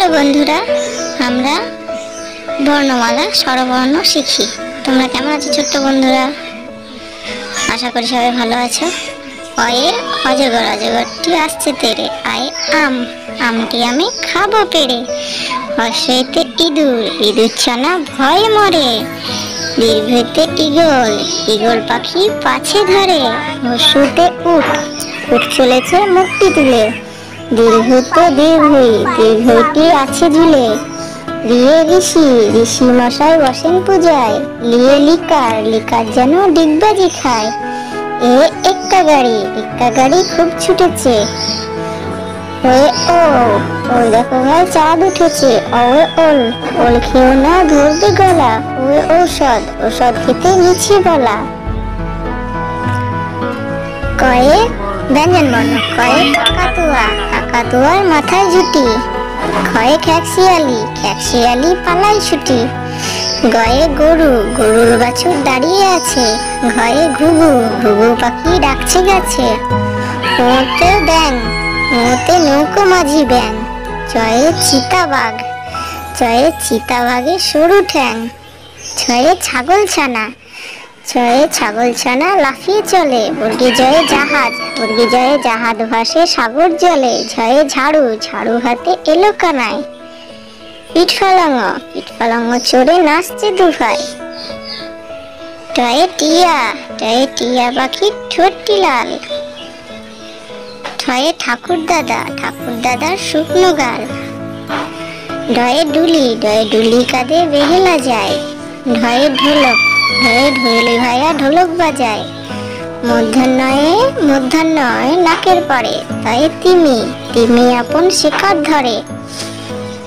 চলো বন্ধুরা, আমরা বর্ণমালা স্বরবর্ণ শিখি। তোমরা কেমন আছো ছোট্ট বন্ধুরা? আশা করি সবাই ভালো আছো। অয়ে অজগর, অজগরটি আসছে তেরে। আয় আম, আমটি আমি খাবো পেড়ে। হর্ষেতে ইঁদুর, ইঁদুর ছানা ভয়ে মরে। দীর্ঘতে ঈগল, ঈগল পাখি পাছে ধরে। হর্ষতে উট, উট চলেছে মুক্তি তুলে। দীর্ঘতে দীর্ঘই, দীর্ঘটি আছে ঝুলে। রিয়ে ঋষি, ঋষি মশাই বসেন পূজায়। লিয়ে লিকার, লিকার যেন ডিগবাজি খায়। এ এক্কা গাড়ি, এক্কা গাড়ি খুব ছুটেছে। ওয়ে ও, ওই দেখো ভাই চাঁদ উঠেছে। ওয়ে ওল, ওল খেও না ধরবে গলা। ওয়ে ঔষধ, ঔষধ খেতে মিছে বলা। কয়ে ব্যঞ্জন বর্ণ, কয়ে কাকাতুয়া, কাকাতুয়ার মাথায় ঝুটি। খয়ে খ্যাকশিয়ালি, খ্যাকশিয়ালি পালাই ছুটি। গয়ে গরু, গরুর বাছুর দাঁড়িয়ে আছে। ঘয়ে ঘুঘু, ঘুঘু পাখি ডাকছে গাছে। ওতে ব্যাং, ওতে নৌকো মাঝি ব্যাং। চয়ে চিতাবাঘ, চয়ে চিতাবাঘের সরু ঠ্যাং। ছয়ে ছাগল ছানা, ছয়ে ছাগল ছানা লাফিয়ে চলে। বর্গি জয়ে জাহাজ, বর্গি জয়ে জাহাজ ভাসে সাগর জলে। ঝয়ে ঝাড়ু, ঝাড়ু হাতে এলো কানায়। পিঠ ফালাঙ্গ, পিঠ ফালাঙ্গ চড়ে নাচছে দুভাই। টয়ে টিয়া, টয়ে টিয়া পাখির ঠোঁটটি লাল। ঠয়ে ঠাকুর দাদা, ঠাকুর দাদার শুকনো গাল। ডয়ে ডুলি, ডয়ে ডুলি কাঁধে বেহেলা যায়। ঢয়ে ঢোলক, ঢয়ে ঢোলি ভাইয়া ঢোলক বাজায়। মধ্যাহ্নয়ে, মধ্যাহ্নয় নাকের পরে। তয়ে তিমি, তিমি আপন শিকার ধরে।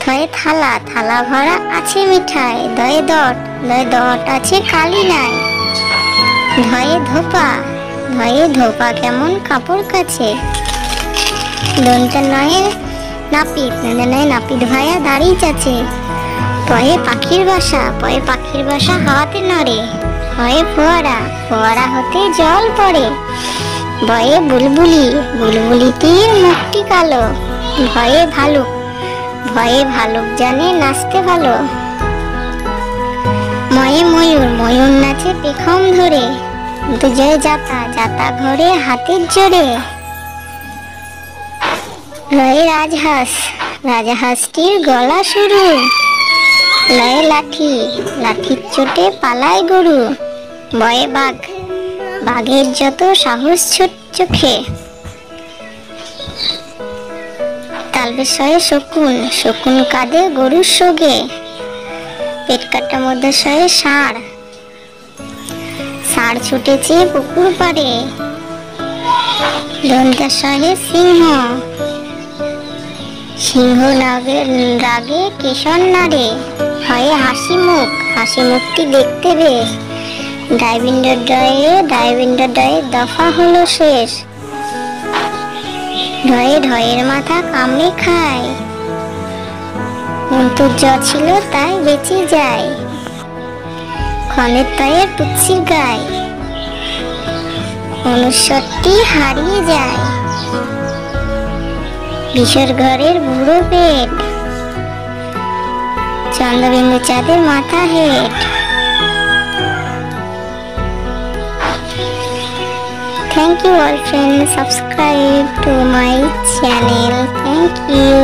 থয়ে থালা, থালা ভরা আছে মিঠাই। দয়ে দট, দয়ে দট আছে কালি নাই। ধয়ে ধোপা, ধয়ে ধোপা কেমন কাপড় কাছে। দন্তে নয়ে নাপিত, নয়ে নাপিত ভাইয়া দাঁড়িয়ে আছে। পয়ে পাখির বাসা, পয়ে পাখির বাসা হাওয়াতে নড়ে। হয়ে ফোয়ারা, ফোয়ারা হতে জল পড়ে। বয়ে বুলবুলি, বুলবুলিটির মুখটি কালো। ভয়ে ভালুক, ভয়ে ভালুক জানে নাচতে ভালো। ময়ে ময়ূর, ময়ূর নাচে পেখম ধরে। দুজয়ে যাতা, যাতা ঘরে হাতের জোরে। রয়ে রাজহাঁস, রাজহাঁসটির গলা সরু। লয়ে লাঠি, লাঠির চোটে পালায় গরু। বয়ে বাঘ, বাঘের যত সাহস ছোট চোখে। তালবেশয়ে শকুন, শকুন কাঁধে গরুর সঙ্গে। পেট কাটা মধ্যে শয়ে ষাঁড়, ষাঁড় ছুটেছে পুকুর পাড়ে। দন্তাশয়ে সিংহ, সিংহ রাগে কেশর নাড়ে। হয়ে হাসি মুখ, হাসি মুখটি দেখতে বেশ। ডাইভিন্ডার ডয়ে, ডাইভিন্ডার ডয়ে দফা হলো শেষ। ঢয়ে ঢয়ের মাথা কামড়ে খায়। অন্তুর জ ছিল তাই বেঁচে যায়। ক্ষণের তয়ে টুকসির গায়ে, অনুস্বরটি হারিয়ে যায়। বিষর ঘরের বুড়ো পেট, চন্দ্রবিন্দু চাঁদের মাথা হেট। Thank you all friends, subscribe to my channel. Thank you.